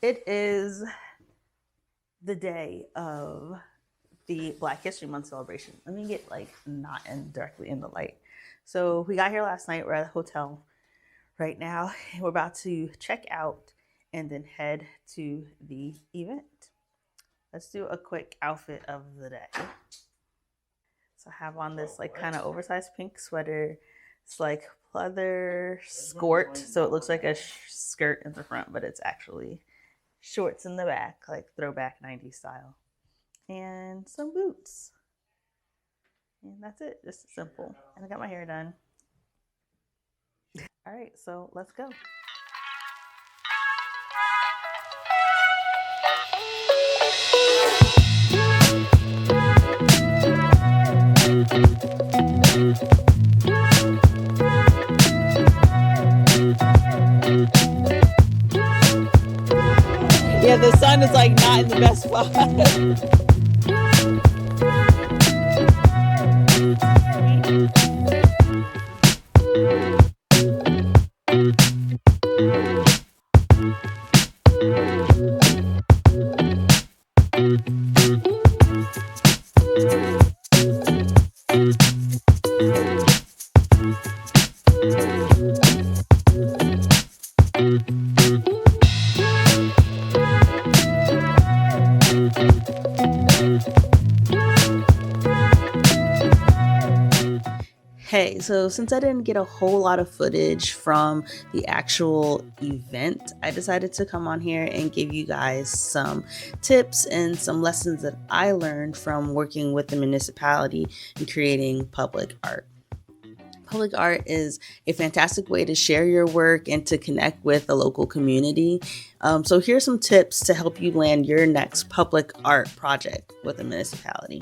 It is the day of the Black History Month celebration. Let me get not directly in the light. So we got here last night. We're at a hotel right now. We're about to check out and then head to the event. Let's do a quick outfit of the day. So I have on this kind of oversized pink sweater. It's pleather skirt, so it looks like a skirt in the front, but it's actually shorts in the back, like throwback 90s style. And some boots. And that's it, just simple. And I got my hair done. All right, so let's go. Yeah, the sun is not in the best spot. Hey, so since I didn't get a whole lot of footage from the actual event, I decided to come on here and give you guys some tips and some lessons that I learned from working with the municipality and creating public art. Public art is a fantastic way to share your work and to connect with the local community. So here's some tips to help you land your next public art project with a municipality.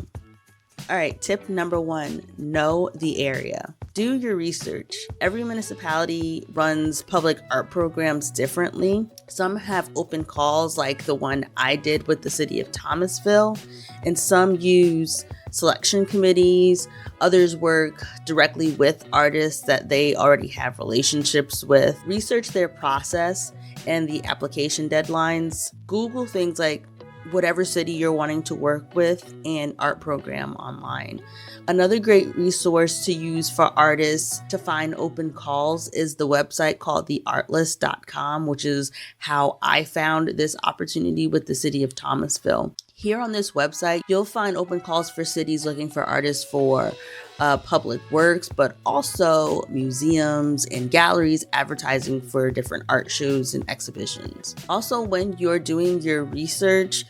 All right, tip number 1, know the area. Do your research. Every municipality runs public art programs differently. Some have open calls like the one I did with the city of Thomasville, and some use selection committees. Others work directly with artists that they already have relationships with. Research their process and the application deadlines. Google things like whatever city you're wanting to work with and art program online. Another great resource to use for artists to find open calls is the website called theartlist.com, which is how I found this opportunity with the city of Thomasville. Here on this website, you'll find open calls for cities looking for artists for public works, but also museums and galleries advertising for different art shows and exhibitions. Also, when you're doing your research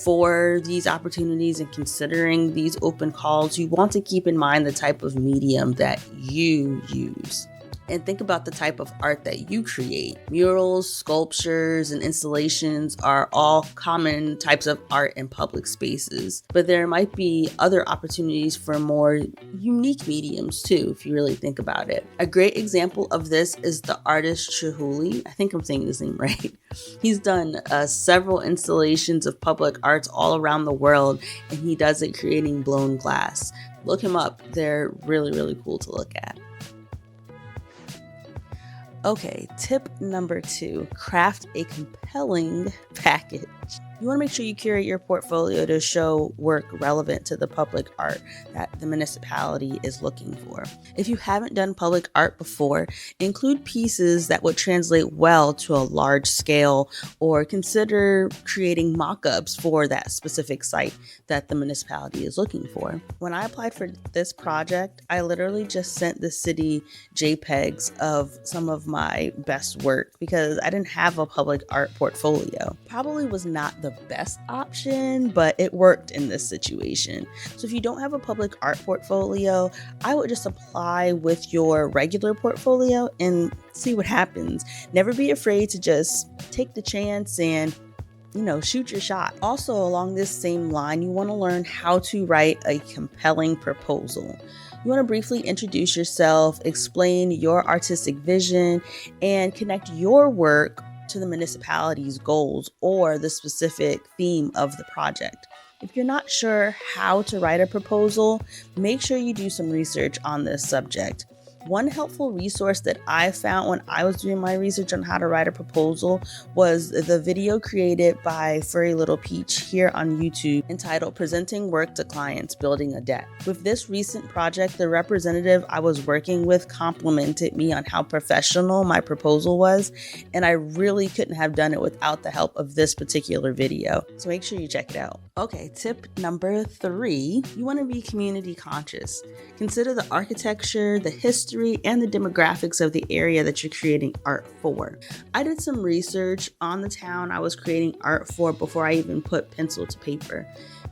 for these opportunities and considering these open calls, you want to keep in mind the type of medium that you use. And think about the type of art that you create. Murals, sculptures, and installations are all common types of art in public spaces. But there might be other opportunities for more unique mediums too, if you really think about it. A great example of this is the artist Chihuly. I think I'm saying his name right. He's done several installations of public arts all around the world, and he does it creating blown glass. Look him up. They're really, really cool to look at. Okay, tip number 2, craft a compelling package. You want to make sure you curate your portfolio to show work relevant to the public art that the municipality is looking for. If you haven't done public art before, include pieces that would translate well to a large scale, or consider creating mock-ups for that specific site that the municipality is looking for. When I applied for this project, I literally just sent the city JPEGs of some of my best work because I didn't have a public art portfolio. Probably was not the best option, but it worked in this situation. So if you don't have a public art portfolio, I would just apply with your regular portfolio and see what happens. Never be afraid to just take the chance and shoot your shot. Also, along this same line, you want to learn how to write a compelling proposal. You want to briefly introduce yourself, explain your artistic vision, and connect your work to the municipality's goals or the specific theme of the project. If you're not sure how to write a proposal, make sure you do some research on this subject. One helpful resource that I found when I was doing my research on how to write a proposal was the video created by Furry Little Peach here on YouTube entitled Presenting Work to Clients, Building a Deck. With this recent project, the representative I was working with complimented me on how professional my proposal was, and I really couldn't have done it without the help of this particular video. So make sure you check it out. Okay, tip number 3, you want to be community conscious. Consider the architecture, the history, and the demographics of the area that you're creating art for. I did some research on the town I was creating art for before I even put pencil to paper.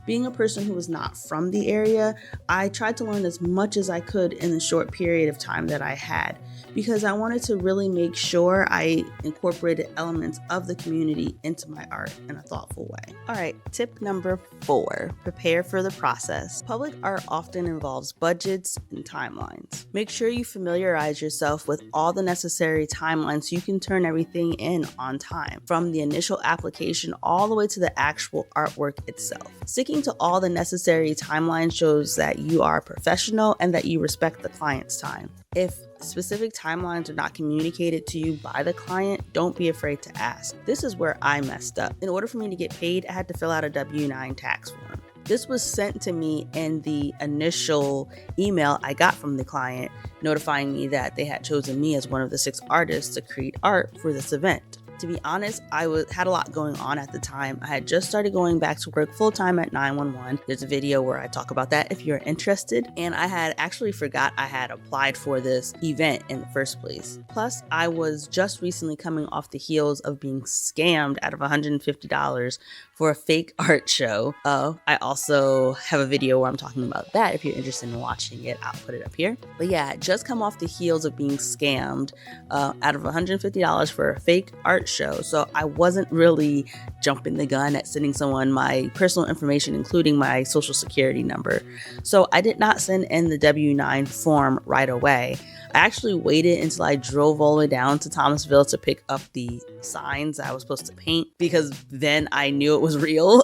Being a person who was not from the area, I tried to learn as much as I could in the short period of time that I had, because I wanted to really make sure I incorporated elements of the community into my art in a thoughtful way. All right, tip number 4, prepare for the process. Public art often involves budgets and timelines. Make sure you familiarize yourself with all the necessary timelines so you can turn everything in on time, from the initial application all the way to the actual artwork itself. Sticking to all the necessary timelines shows that you are a professional and that you respect the client's time. If specific timelines are not communicated to you by the client, don't be afraid to ask. This is where I messed up. In order for me to get paid, I had to fill out a W-9 tax form. This was sent to me in the initial email I got from the client, notifying me that they had chosen me as one of the 6 artists to create art for this event. To be honest, I had a lot going on at the time. I had just started going back to work full-time at 911. There's a video where I talk about that if you're interested. And I had actually forgot I had applied for this event in the first place. Plus, I was just recently coming off the heels of being scammed out of $150 for a fake art show. I also have a video where I'm talking about that. If you're interested in watching it, I'll put it up here. But yeah, just come off the heels of being scammed out of $150 for a fake art show. So I wasn't really jumping the gun at sending someone my personal information, including my social security number. So I did not send in the W-9 form right away. I actually waited until I drove all the way down to Thomasville to pick up the signs I was supposed to paint, because then I knew it was real.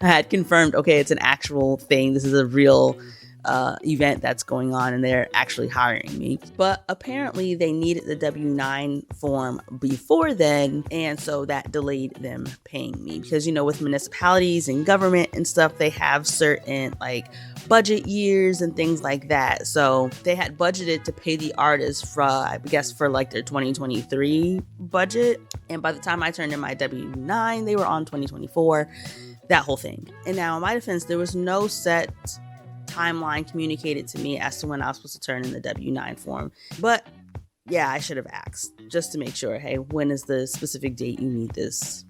I had confirmed, okay, it's an actual thing. This is a real event that's going on, and they're actually hiring me. But apparently they needed the W-9 form before then, and so that delayed them paying me, because with municipalities and government and stuff, they have certain budget years and things like that. So they had budgeted to pay the artists for, I guess, for their 2023 budget, and by the time I turned in my W-9, they were on 2024, that whole thing. And now in my defense, there was no set timeline communicated to me as to when I was supposed to turn in the W-9 form. But yeah, I should have asked just to make sure, hey, when is the specific date you need this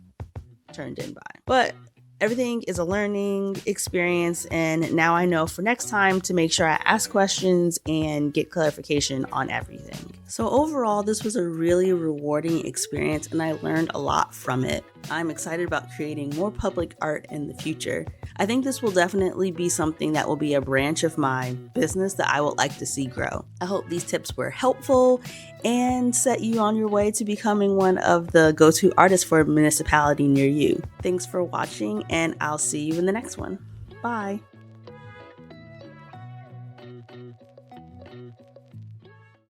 turned in by? But everything is a learning experience, and now I know for next time to make sure I ask questions and get clarification on everything. So overall, this was a really rewarding experience, and I learned a lot from it. I'm excited about creating more public art in the future. I think this will definitely be something that will be a branch of my business that I would like to see grow. I hope these tips were helpful and set you on your way to becoming one of the go-to artists for a municipality near you. Thanks for watching, and I'll see you in the next one. Bye.